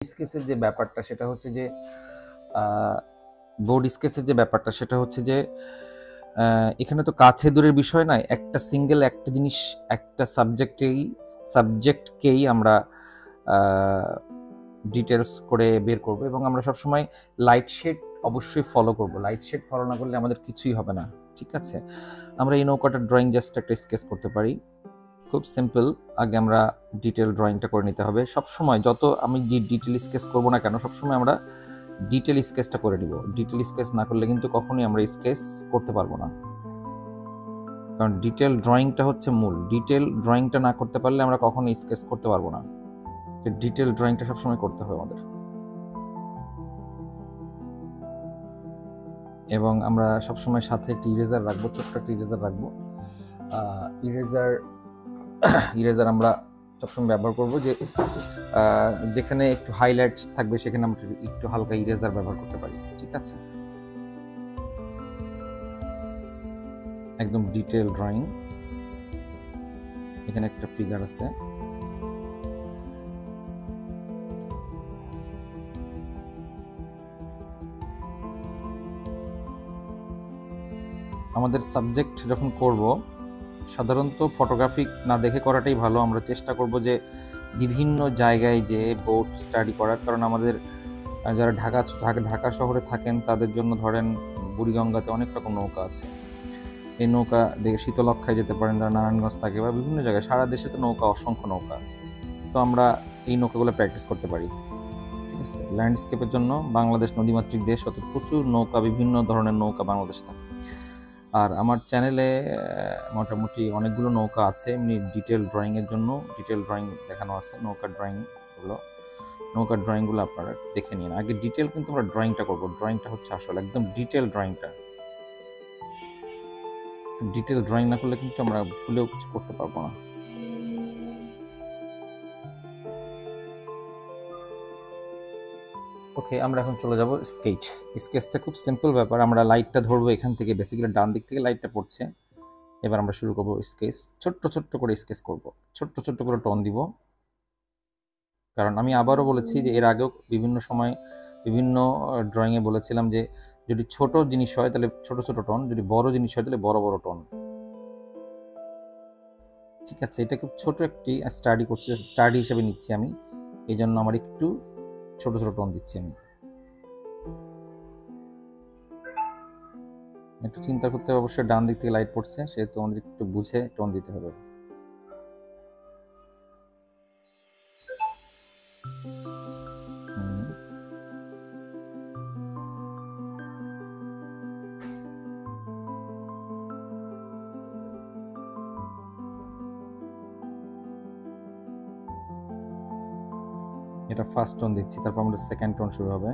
স্কেচের যে ব্যাপারটা সেটা হচ্ছে যে বোর্ড স্কেচের যে ব্যাপারটা সেটা হচ্ছে যে এখানে তো কাছে দূরের বিষয় নয়, একটা সিঙ্গেল একটা জিনিস একটা সাবজেক্টকেই আমরা ডিটেলস করে বের করব এবং আমরা সবসময় লাইট শেড অবশ্যই ফলো করব। লাইট শেড ফলো না করলে আমাদের কিছুই হবে না। ঠিক আছে, আমরা এই নৌকাটার ড্রয়িং জাস্ট একটা স্কেচ করতে পারি, খুব সিম্পল। আগে আমরা ডিটেল ড্রয়িংটা করে নিতে হবে। সবসময় যত আমি ডিটেল স্কেচ করব না কেন, সবসময় আমরা ডিটেল স্কেচটা করে নিব। ডিটেল স্কেচ না করলে কিন্তু কখনোই আমরা স্কেচ করতে পারবো না, কারণ ডিটেল ড্রয়িংটা হচ্ছে মূল। ডিটেল ড্রয়িংটা না করতে পারলে আমরা কখনোই স্কেচ করতে পারবো না। ডিটেল ড্রয়িংটা সবসময় করতে হবে আমাদের। এবং আমরা সবসময় সাথে একটি ইরেজার রাখবো, ছোট্ট একটা ইরেজার রাখবো। ইরেজার আমরা সবসময় ব্যবহার করব যে যেখানে একটু হাইলাইট থাকবে সেখানে আমরা একটু হালকা ইরেজার ব্যবহার করতে পারি। ঠিক আছে, একদম ডিটেল ড্রয়িং। এখানে একটা ফিগার আছে, আমাদের সাবজেক্ট যখন করব সাধারণত ফটোগ্রাফি না দেখে করাটাই ভালো। আমরা চেষ্টা করব যে বিভিন্ন জায়গায় যে বোট স্টাডি করার, কারণ আমাদের যারা ঢাকা শহরে থাকেন তাদের জন্য ধরেন বুড়িগঙ্গাতে অনেক রকম নৌকা আছে। এই নৌকা দেখে শীতলক্ষায় যেতে পারেন, যারা নারায়ণগঞ্জ থাকে বা বিভিন্ন জায়গায়, সারা দেশে তো নৌকা, অসংখ্য নৌকা। তো আমরা এই নৌকাগুলো প্র্যাকটিস করতে পারি। ঠিক আছে, ল্যান্ডস্কেপের জন্য বাংলাদেশ নদীমাতৃক দেশ, অত প্রচুর নৌকা, বিভিন্ন ধরনের নৌকা বাংলাদেশে থাকে। আর আমার চ্যানেলে মোটামুটি অনেকগুলো নৌকা আছে এমনি ডিটেল ড্রয়িংয়ের জন্য। ডিটেল ড্রয়িং দেখানো আছে, নৌকার ড্রয়িংগুলো আপনারা দেখে নিন। আগে ডিটেল কিন্তু আমরা ড্রয়িংটা করবো। ড্রয়িংটা হচ্ছে আসলে একদম ডিটেল ড্রয়িংটা। ডিটেল ড্রয়িং না করলে কিন্তু আমরা ভুলেও কিছু করতে পারবো না। ওকে, আমরা এখন চলে যাব স্কেচ। স্কেচটা খুব সিম্পল ব্যাপার। আমরা লাইটটা ধরবো এখান থেকে, বেসিক্যালি ডান দিক থেকে লাইটটা পড়ছে। এবার আমরা শুরু করবো স্কেচ। ছোট্ট ছোট্ট করে স্কেচ করব, ছোট্ট ছোট্ট করে টোন দিব। কারণ আমি আবারও বলেছি যে এর আগেও বিভিন্ন সময় বিভিন্ন ড্রয়িংয়ে বলেছিলাম যে যদি ছোট জিনিস হয় তাহলে ছোট ছোট টোন, যদি বড় জিনিস হয় তাহলে বড় বড় টোন। ঠিক আছে, এটা খুব ছোট একটি স্টাডি হিসেবে নিচ্ছি আমি, এই জন্য আমার একটু ছোট ছোট টোন দিচ্ছি আমি। একটু চিন্তা করতে হবে, অবশ্যই ডান দিক থেকে লাইট পড়ছে, সেহেতু আমাদের একটু বুঝে টোন দিতে হবে। এটা ফার্স্ট টোন দিচ্ছি, তারপর আমাদের সেকেন্ড টোন শুরু হবে।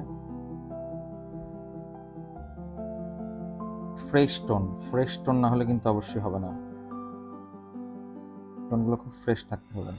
ফ্রেশ টোন না হলে কিন্তু অবশ্যই হবে না, টোনগুলো খুব ফ্রেশ থাকতে হবে।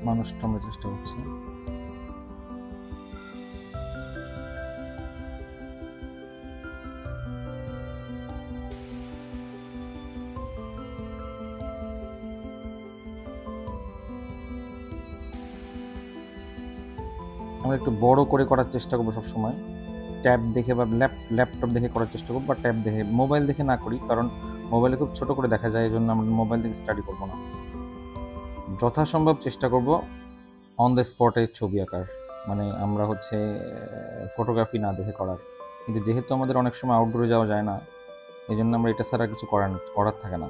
মানুষটা আমরা চেষ্টা করছি। আমরা একটু বড় করে করার চেষ্টা করবো সবসময়। ট্যাব দেখে বা ল্যাপটপ দেখে করার চেষ্টা করবো, বা ট্যাব দেখে, মোবাইল দেখে না করি, কারণ মোবাইলে খুব ছোট করে দেখা যায়, এই জন্য আমরা মোবাইল দেখে স্টাডি করবো না। যথাসম্ভব চেষ্টা করব অন দ্য স্পটে ছবি আঁকার, মানে আমরা হচ্ছে ফটোগ্রাফি না দেখে করার। কিন্তু যেহেতু আমাদের অনেক সময় আউটডোরে যাওয়া যায় না, এই জন্য আমরা এটা ছাড়া কিছু করার থাকে না।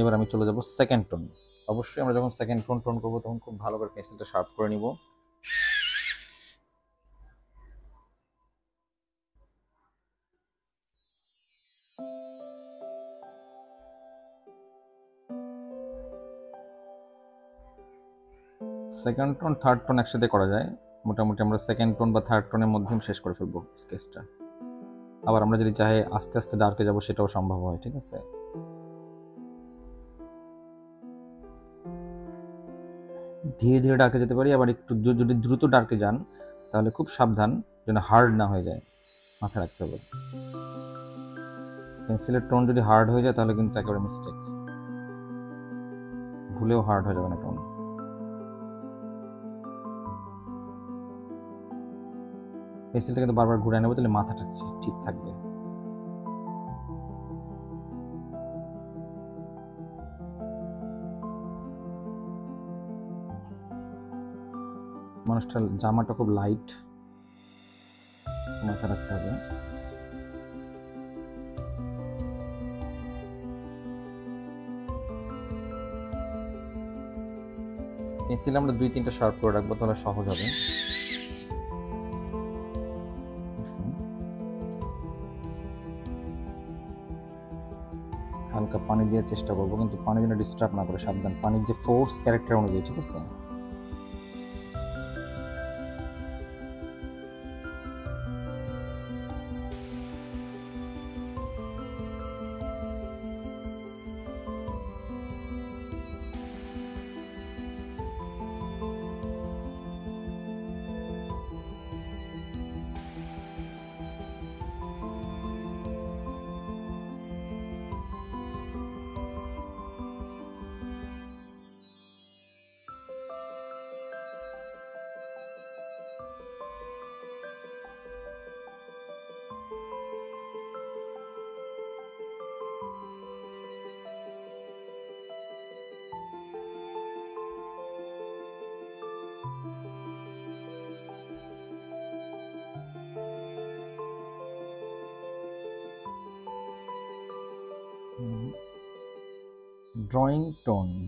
এবার আমি চলে যাব সেকেন্ড টোন। অবশ্যই আমরা যখন সেকেন্ড টোন করবো তখন খুব ভালো করে পেন্সিলটা শার্প করে নিব। সেকেন্ড টোন থার্ড টোন একসাথে করা যায়, মোটামুটি আমরা সেকেন্ড টোন বা থার্ড টোনের মধ্যে শেষ করে ফেলবো স্কেচটা। আবার আমরা যদি চাই আস্তে আস্তে ডার্কে যাব সেটাও সম্ভব হয়, ঠিক আছে। ধীরে ধীরে ডার্কে যেতে পারি, আবার একটু যদি দ্রুত ডার্কে যান তাহলে খুব সাবধান যেন হার্ড না হয়ে যায়, মাথায় রাখতে হবে। পেন্সিলের টোন যদি হার্ড হয়ে যায় তাহলে কিন্তু একেবারে মিস্টেক, ভুলেও হার্ড হয়ে যাবে না টোন। পেন্সিলটা কিন্তু বারবার ঘুরে নেবো, তাহলে মাথাটা ঠিক থাকবে। মানুষটার জামাটা খুব লাইট, মাথায় রাখতে হবে। পেন্সিল আমরা 2-3টা শার্প করে রাখবো, তাহলে সহজ হবে। হালকা পানি দেওয়ার চেষ্টা করবো, কিন্তু পানি যেন ডিস্টার্ব না করে, সাবধান। পানির যে ফোর্স ক্যারেক্টার অনুযায়ী, ঠিক আছে।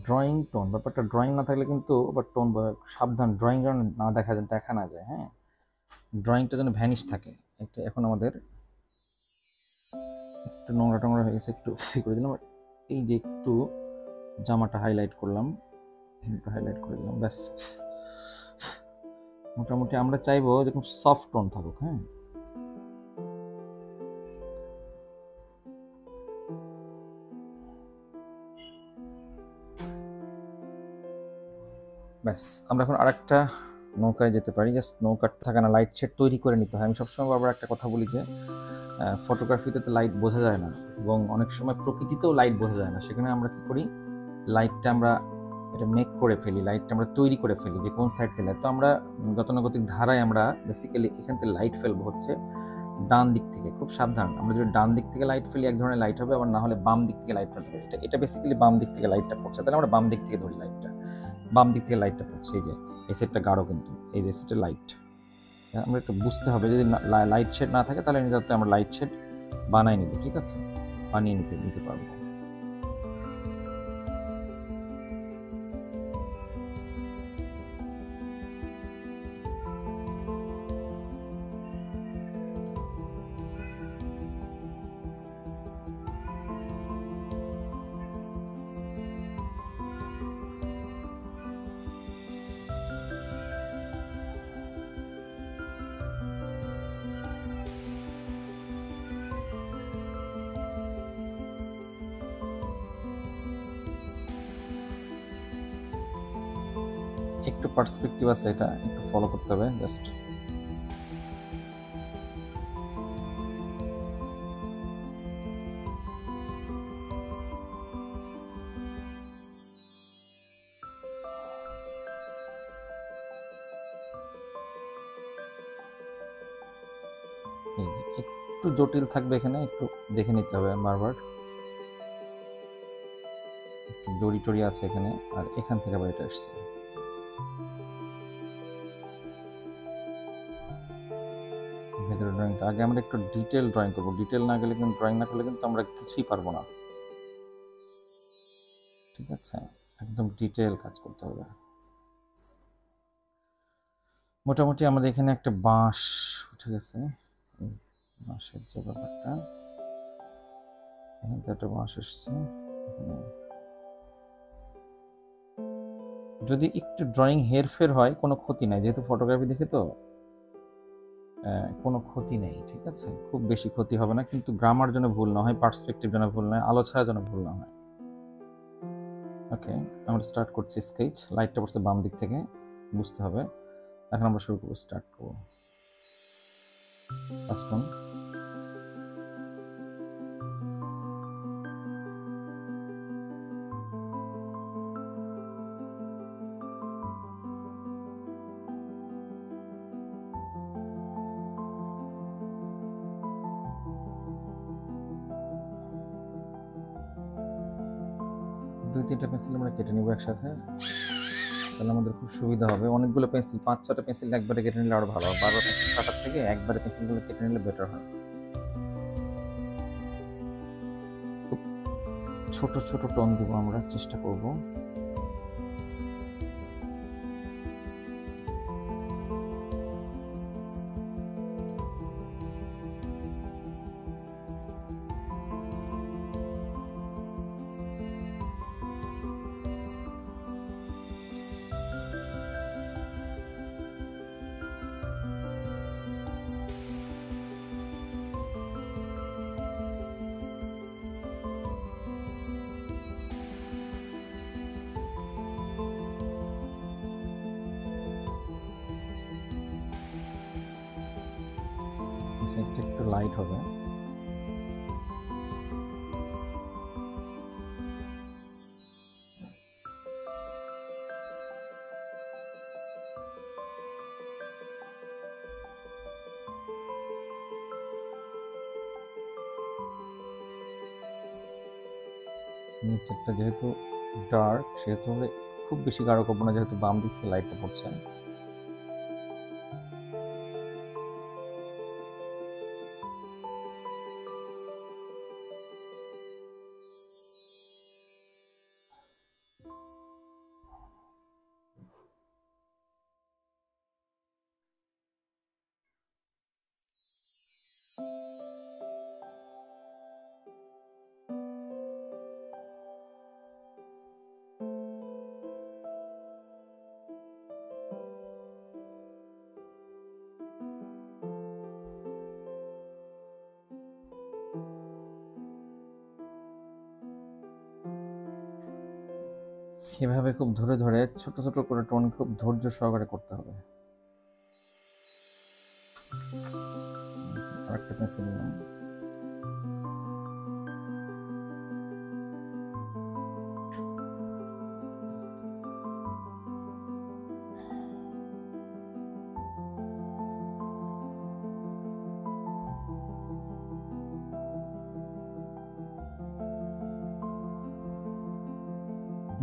ড্রয়িং টোন ব্যাপারটা, ড্রয়িং না থাকলে কিন্তু আবার টোন, সাবধান ড্রয়িং যেন না দেখা না যায়, হ্যাঁ। ড্রয়িংটা যেন ভ্যানিশ থাকে। একটা এখন আমাদের একটু নোংরা টোংরা হয়ে গেছে, একটু করে দিলাম। এই যে একটু জামাটা হাইলাইট করলাম, একটু হাইলাইট করে দিলাম, ব্যাস। মোটামুটি আমরা চাইবো যেরকম সফট টোন থাকুক, হ্যাঁ। ব্যাস, আমরা এখন আরেকটা নৌকায় যেতে পারি। জাস্ট নৌকার থাকে না, লাইট শেড তৈরি করে নিতে হয়। আমি সবসময় আবার একটা কথা বলি যে ফটোগ্রাফিতে তো লাইট বোঝা যায় না, এবং অনেক সময় প্রকৃতিতেও লাইট বোঝা যায় না। সেখানে আমরা কি করি, লাইটটা আমরা এটা মেক করে ফেলি, লাইটটা আমরা তৈরি করে ফেলি যে কোন সাইড থেকে। তো আমরা গতানুগতিক ধারায় আমরা বেসিক্যালি এখান থেকে লাইট ফেলবো হচ্ছে ডান দিক থেকে। খুব সাবধান, আমরা যদি ডান দিক থেকে লাইট ফেলি এক ধরনের লাইট হবে, আবার না হলে বাম দিক থেকে লাইট ফেলতে পারি। এটা বেসিক্যালি বাম দিক থেকে লাইটটা পড়ছে, তাহলে আমরা বাম দিক থেকে ধরি লাইটটা। বাম দিক থেকে লাইটটা পড়ছে, এই যে এই সেটটা গাঢ়, কিন্তু এই যে সেটটা লাইট। আমরা একটু বুঝতে হবে, যদি লাইট শেড না থাকে তাহলে নিজের আমরা লাইট শেড বানাই নিব, ঠিক আছে, বানিয়ে নিতে পারবো। একটু পার্সপেক্টিভ আছে, এটা একটু ফলো করতে হবে জাস্ট। এই যে একটু জটিল থাকবে এখানে, একটু দেখে নিতে হবে বারবার। একটু জড়ি টড়ি আছে এখানে, আর এখান থেকে আবার এটা আসছে। ভেতরে ড্রয়িংটা আগে আমরা একটু ডিটেল ড্রয়িং করবো। ডিটেল না গেলে কিন্তু, ড্রয়িং না করলে কিন্তু আমরা কিছুই পারবো না, ঠিক আছে। একদম ডিটেল কাজ করতে হবে। মোটামুটি আমাদের এখানে একটা বাঁশ উঠে গেছে, বাঁশের যে ব্যাপারটা, এখান থেকে একটা বাঁশ এসছে। যদি একটু ড্রয়িং হেরফের হয় কোনো ক্ষতি নাই, যেহেতু ফটোগ্রাফি দেখে তো কোনো ক্ষতি নেই, ঠিক আছে? খুব বেশি ক্ষতি হবে না, কিন্তু গ্রামার যেন ভুল না হয়, পার্সপেক্টিভ যেন ভুল না হয়, আলো ছায়া যেন ভুল না হয়। ওকে, আমরা স্টার্ট করছি স্কেচ। লাইটটা পড়ছে বাম দিক থেকে, বুঝতে হবে। এখন আমরা শুরু করবো, স্টার্ট করবো। First one. দুই তিনটা পেন্সিল আমরা কেটে নিব একসাথে, তাহলে আমাদের খুব সুবিধা হবে। অনেকগুলো পেন্সিল, 5-6টা পেন্সিল একবারে কেটে নিলে আরো ভালো হয়। 12 পেন্সিল কাটার থেকে একবারে পেন্সিলগুলো কেটে নিলে বেটার হয়। খুব ছোট ছোট টোন দিব আমরা, চেষ্টা করব। সাইডটা একটু লাইট হবে। নিচেরটা যেহেতু ডার্ক, সেহেতু আমরা খুব বেশি গাঢ় করবো না, যেহেতু বাম দিক থেকে লাইটটা পড়ছে। এভাবে খুব ধরে ধরে ছোট ছোট করে টোন খুব ধৈর্য সহকারে করতে হবে। আরেকটা পেন্সিল নিলাম।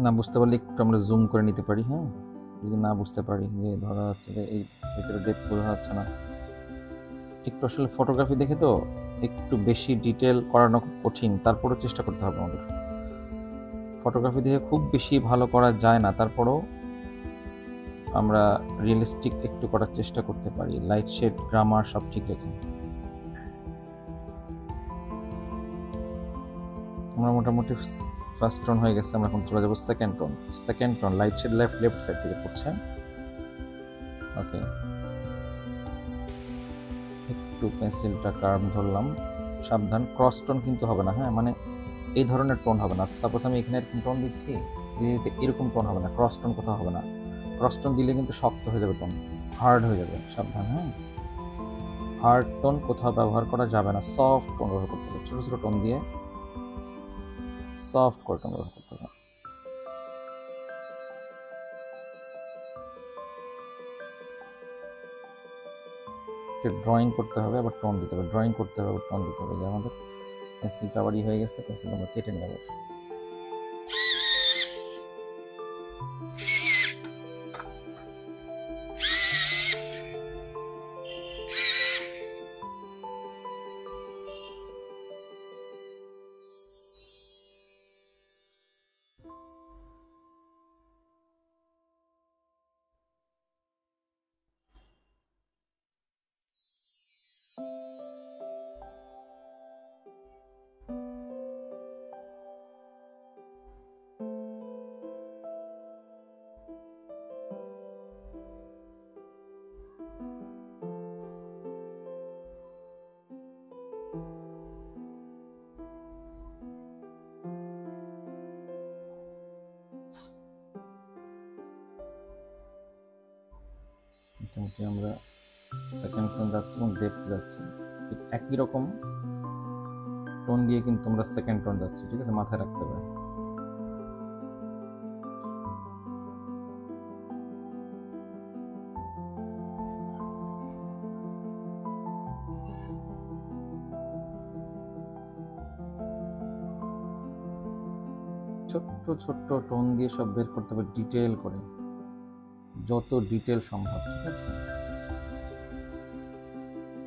না বুঝতে পারলে একটু আমরা জুম করে নিতে পারি। হ্যাঁ, যদি না বুঝতে পারি, যে ধরা যাচ্ছে যে এই ভিতরে ডেপথ বোঝা যাচ্ছে না, একটু আসলে ফটোগ্রাফি দেখে তো একটু বেশি ডিটেল করানো খুব কঠিন, তারপরেও চেষ্টা করতে হবে আমাদের। ফটোগ্রাফি দেখে খুব বেশি ভালো করা যায় না, তারপরেও আমরা রিয়েলিস্টিক একটু করার চেষ্টা করতে পারি, লাইট শেড গ্রামার সব ঠিক রেখে। আমরা মোটামুটি ফার্স্ট টোন হয়ে গেছে, আমরা এখন চলে যাবো second tone. Second tone light shade left side থেকে পড়ছে। ওকে, একটু পেন্সিলটা কার্ভ ধরলাম, সাবধান, ক্রস টোন কিন্তু হবে না। হ্যাঁ, মানে এই ধরনের টোন হবে না। সাপোজ আমি এখানে এরকম টোন দিচ্ছি, এরকম টোন হবে না, ক্রস টোন কোথাও হবে না। ক্রস টোন দিলে কিন্তু শক্ত হয়ে যাবে, টোন হার্ড হয়ে যাবে, সাবধান। হ্যাঁ, হার্ড টোন কোথাও ব্যবহার করা যাবে না, সফট টোন ব্যবহার করতে হবে। ছোটো ছোটো টোন দিয়ে সফট করে টোন ব্যবহার করতে হবে। ড্রয়িং করতে হবে আবার টোন দিতে হবে, ড্রয়িং করতে হবে আবার টোন দিতে হবে। যে আমাদের পেন্সিলটা আবার হয়ে গেছে, পেন্সিল আমরা কেটে নিয়ে আবার। মোটামুটি আমরা সেকেন্ড টোন যাচ্ছি এবং ডেপথ যাচ্ছি, ঠিক একই রকম টোন দিয়ে কিন্তু আমরা সেকেন্ড টোন যাচ্ছি, ঠিক আছে, মাথায় রাখতে হবে। ছোট্ট ছোট্ট টোন দিয়ে সব বের করতে হবে, ডিটেল করে, যত ডিটেল সম্ভব, ঠিক আছে।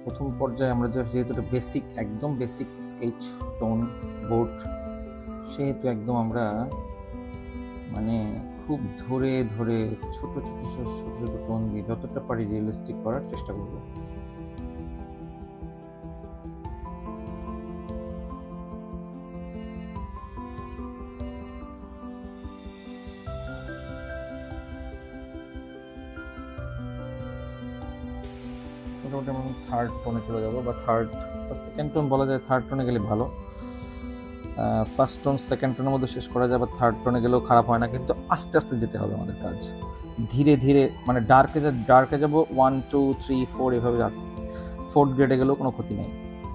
প্রথম পর্যায়ে আমরা যেহেতু বেসিক, একদম বেসিক স্কেচ টোন বোর্ড, সেহেতু একদম আমরা মানে খুব ধরে ধরে ছোট ছোট ছোট ছোট ছোট টোন দিয়ে যতটা পারি রিয়েলিস্টিক করার চেষ্টা করব। মোটামুটি আমরা থার্ড টোনে চলে যাবো, বা থার্ড বা সেকেন্ড টোন বলা যায়, থার্ড টোনে গেলে ভালো। ফার্স্ট টোন সেকেন্ড টোনের মধ্যে শেষ করা যায়, বা থার্ড টোনে গেলেও খারাপ হয় না, কিন্তু আস্তে আস্তে যেতে হবে আমাদের কাজ, ধীরে ধীরে, মানে ডার্কে যাবো 1 2 3 4 এভাবে, ফোর্থ গ্রেডে গেলেও কোনো ক্ষতি নেই,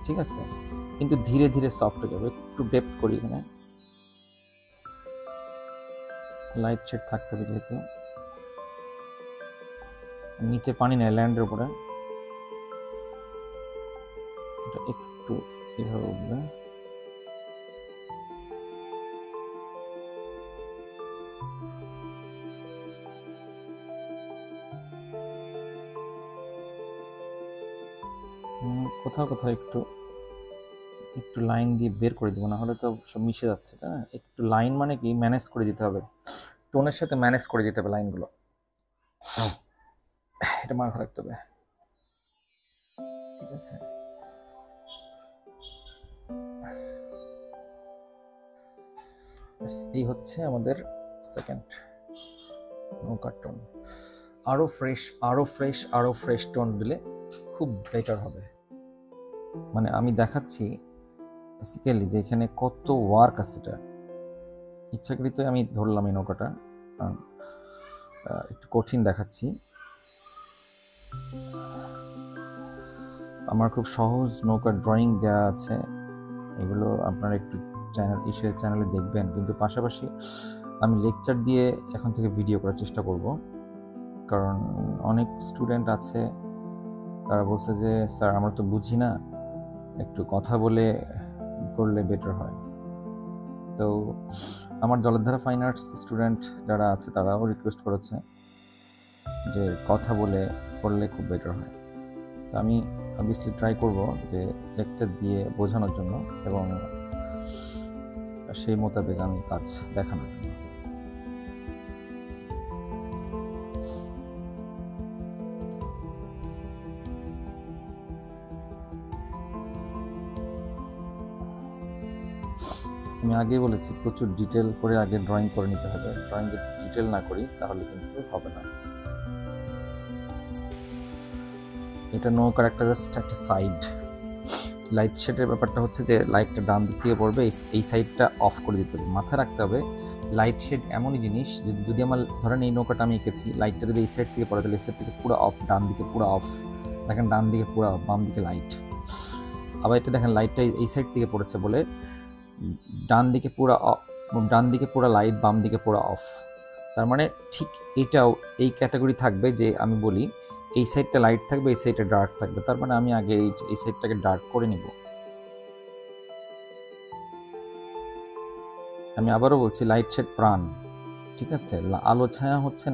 ঠিক আছে, কিন্তু ধীরে ধীরে সফট হয়ে যাবে। একটু ডেপথ করি, এখানে লাইট শেড থাকতে হবে, যেহেতু নিচে পানি নেই ল্যান্ডের উপরে, এটা একটু এভাবে উঠবে। কোথাও কোথাও একটু একটু লাইন দিয়ে বের করে দেবো, না হলে তো সব মিশে যাচ্ছে, তাই না? একটু লাইন মানে কি, ম্যানেজ করে দিতে হবে, টোনের সাথে ম্যানেজ করে দিতে হবে লাইনগুলো, এটা মাথায় রাখতে হবে, ঠিক আছে। এই হচ্ছে আমাদের সেকেন্ড নৌকা টোন। আরো ফ্রেশ, আরো ফ্রেশ, আরো ফ্রেশ টোন দিলে খুব বেটার হবে। মানে আমি দেখাচ্ছি বেসিক্যালি যে এখানে কত ওয়ার্ক আছে, এটা ইচ্ছাকৃত আমি ধরলাম এই নৌকাটা, একটু কঠিন দেখাচ্ছি। আমার খুব সহজ নৌকার ড্রয়িং দেওয়া আছে, এগুলো আপনারা একটু চ্যানেলে দেখবেন, কিন্তু পাশাপাশি আমি লেকচার দিয়ে এখন থেকে ভিডিও করার চেষ্টা করব, কারণ অনেক স্টুডেন্ট আছে তারা বলছে যে স্যার আমরা তো বুঝি না, একটু কথা বলে করলে বেটার হয়। তো আমার জলধারা ফাইন আর্টস স্টুডেন্ট যারা আছে তারাও রিকোয়েস্ট করেছে যে কথা বলে করলে খুব বেটার হয়। তো আমি অবভিয়াসলি ট্রাই করব যে লেকচার দিয়ে বোঝানোর জন্য এবং সেই মোতাবেক আমি কাজ দেখানোর জন্য। আমি আগেই বলেছি প্রচুর ডিটেল করে আগে ড্রয়িং করে নিতে হবে, ড্রয়িং যদি ডিটেল না করি তাহলে কিন্তু হবে না। এটা নৌকার একটা জাস্ট একটা সাইড, লাইট শেডের ব্যাপারটা হচ্ছে যে লাইটটা ডান দিক থেকে পড়বে, এই সাইডটা অফ করে দিতে হবে, মাথায় রাখতে হবে। লাইট শেড এমনই জিনিস, যদি আমার ধরেন এই নৌকাটা আমি এঁকেছি, লাইটটা যদি এই সাইড থেকে পড়ে তাহলে এই সাইড থেকে পুরো অফ, ডান দিকে পুরো অফ, দেখেন ডান দিকে পুরো অফ, বাম দিকে লাইট। আবার এটা দেখেন লাইটটা এই সাইড থেকে পড়েছে বলে ডান দিকে পুরো অফ, ডান দিকে পুরো লাইট, বাম দিকে পুরো অফ। তার মানে ঠিক এটাও এই ক্যাটাগরি থাকবে যে আমি বলি এই সাইডটা লাইট থাকবে, এই সাইডটা ডার্ক থাকবে, তার মানে আমি আগে এই সাইডটাকে ডার্ক করে নিব। আমি আবারও বলছি লাইট শেড প্রাণ, ঠিক আছে। আলো ছায়া হচ্ছে,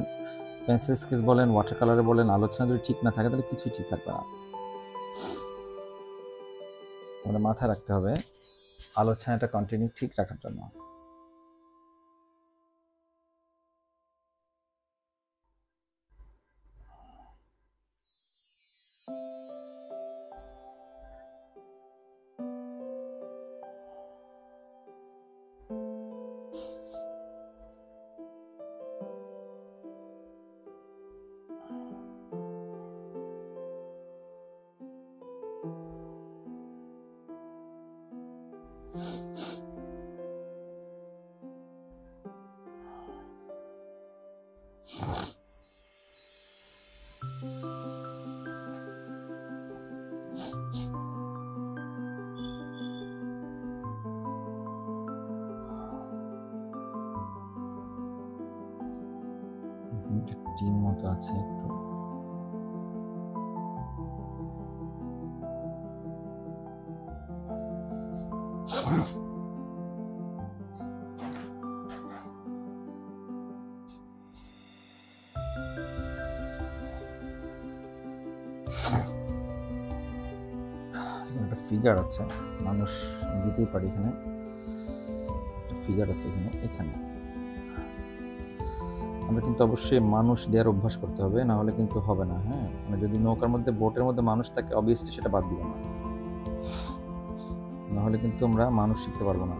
পেন্সিল স্কেচ বলেন, ওয়াটার কালারে বলেন, আলো ছায়া যদি ঠিক না থাকে তাহলে কিছুই ঠিক থাকবে না। আমাদের মাথায় রাখতে হবে আলো ছায়াটা কন্টিনিউ ঠিক রাখার জন্য। টিম মতো আছে একটু। একটা ফিগার আছে, মানুষ দিতেই পারি এখানে, একটা ফিগার আছে এখানে। এখানে আমরা কিন্তু অবশ্যই মানুষ দেওয়ার অভ্যাস করতে হবে, না হলে কিন্তু হবে না। হ্যাঁ, মানে যদি নৌকার মধ্যে বোটের মধ্যে মানুষ থাকে, অবভিয়াসলি সেটা বাদ দিব না, না হলে কিন্তু আমরা মানুষ শিখতে পারবো না।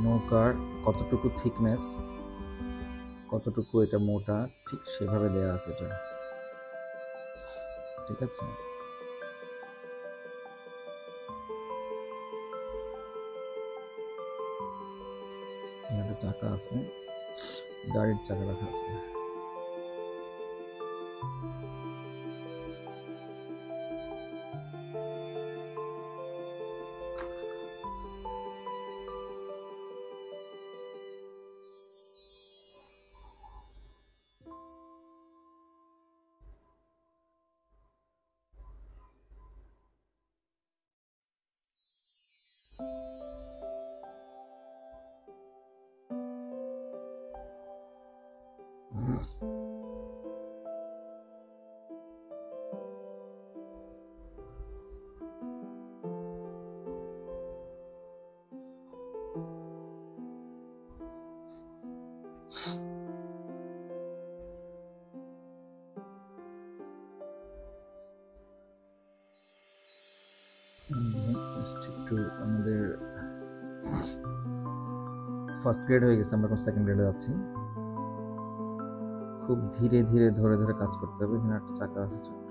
নৌকার কতটুকু থিকনেস, কতটুকু এটা মোটা, ঠিক সেভাবে দেয়া আছে এটা, ঠিক আছে। একটা চাকা আছে, গাড়ির চাকা রাখা আছে। একটু আমাদের ফার্স্ট গ্রেড হয়ে গেছে, আমরা এখন সেকেন্ড গ্রেডে যাচ্ছি। খুব ধীরে ধীরে ধরে ধরে কাজ করতে হবে। এখানে একটা চাকা আছে ছোট্ট,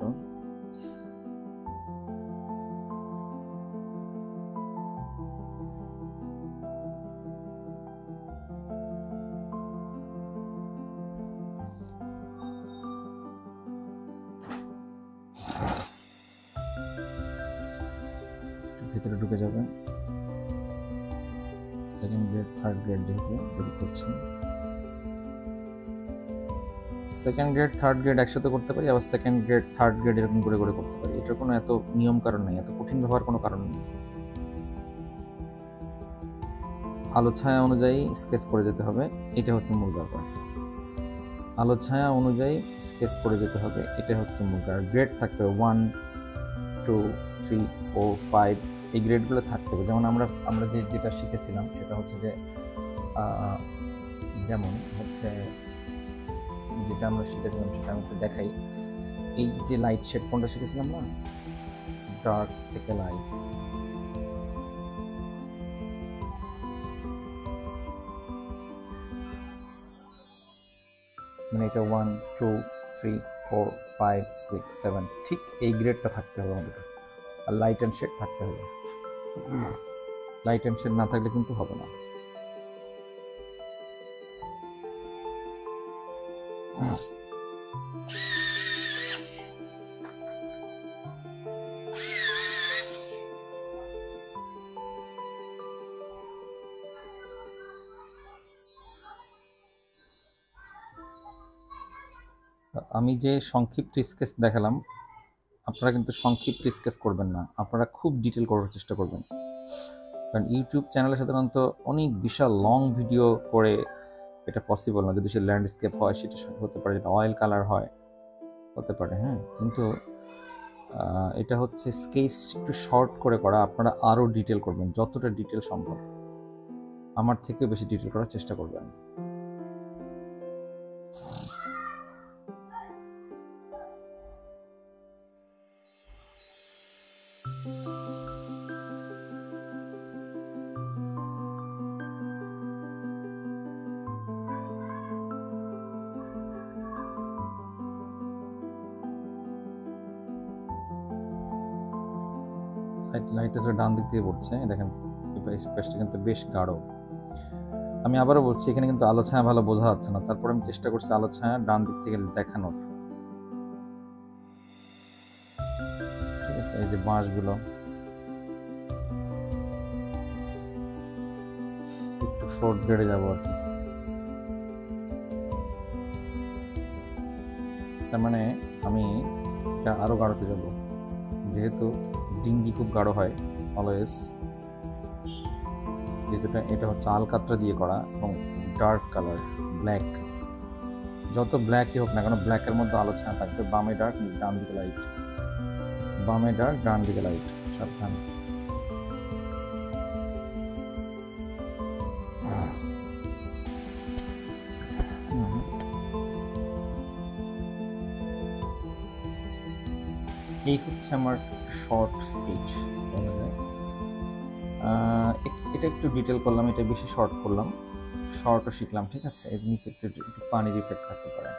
ভিতরে ঢুকে যাবে। সেকেন্ড গ্রেড থার্ড গ্রেড যেহেতু বের করছি, সেকেন্ড গ্রেড থার্ড গ্রেড একসাথে করতে পারি, আবার সেকেন্ড গ্রেড থার্ড গ্রেড এরকম করে করে করতে পারি। এটার কোনো এত নিয়ম কারণ নেই, এত কঠিন ভাবার কোনো কারণ নেই। আলো ছায়া অনুযায়ী স্কেচ করে যেতে হবে, এটা হচ্ছে মূল ব্যাপার। আলো ছায়া অনুযায়ী স্কেচ করে যেতে হবে, এটা হচ্ছে মূল ব্যাপার। গ্রেড থাকতে হবে 1 2 3 4 5, এই গ্রেডগুলো থাকতে হবে। যেমন আমরা যেটা শিখেছিলাম সেটা হচ্ছে যে যেমন হচ্ছে যেটা আমরা শিখেছিলাম সেটা আমি একটু দেখাই। এই যে লাইট শেড কোনটা শিখেছিলাম না, ডার্ক থেকে লাইট, মানে এটা 1 2 3 4 5 6 7, ঠিক এই গ্রেডটা থাকতে হবে আমাদের। আর লাইট অ্যান্ড শেড থাকতে হবে, লাইট অ্যান্ড শেড না থাকলে কিন্তু হবে না। আমি যে সংক্ষিপ্ত স্কেচ দেখালাম, আপনারা কিন্তু সংক্ষিপ্ত স্কেচ করবেন না, আপনারা খুব ডিটেল করার চেষ্টা করবেন। কারণ ইউটিউব চ্যানেলে সাধারণত অনেক বিশাল লং ভিডিও করে এটা পসিবল না। যদি সে ল্যান্ডস্কেপ হয় সেটা হতে পারে, যেটা অয়েল কালার হয় হতে পারে। হ্যাঁ, কিন্তু এটা হচ্ছে স্কেচ একটু শর্ট করে করা। আপনারা আরও ডিটেল করবেন, যতটা ডিটেল সম্ভব, আমার থেকেও বেশি ডিটেল করার চেষ্টা করবেন। লাইট আসলে ডান দিক থেকে পড়ছে, দেখেন এই স্পেসটা কিন্তু বেশ গাঢ়। আমি আবারও বলছি, এখানে কিন্তু আলো ছায়া ভালো বোঝা যাচ্ছে না, তারপর আমি চেষ্টা করছি আলো ছায়া ডান দিক থেকে দেখানোর। ঠিক আছে, এই যে বাঁশগুলো একটু ফোর্থ গ্রেডে যাবো আর কি। তার মানে আমি এটা আরও গাঢ়তে যাব, যেহেতু ডিঙ্গি খুব গাঢ় হয় অলওয়েজ, যেহেতু এটা হচ্ছে আলকাতরা দিয়ে করা এবং ডার্ক কালার ব্ল্যাক। যত ব্ল্যাকই হোক না কেন, ব্ল্যাকের মধ্যে আলো ছায়া থাকবে। বামে ডার্ক, ডান দিকে লাইট, বামে ডার্ক, ডান দিকে লাইট, সাবধান। এই হচ্ছে আমার শর্ট স্কেচ বলা যায়। এটা একটু ডিটেল করলাম, এটা বেশি শর্ট করলাম, শর্টও শিখলাম। ঠিক আছে, এর নিচে একটু পানির ইফেক্ট থাকতে পারে।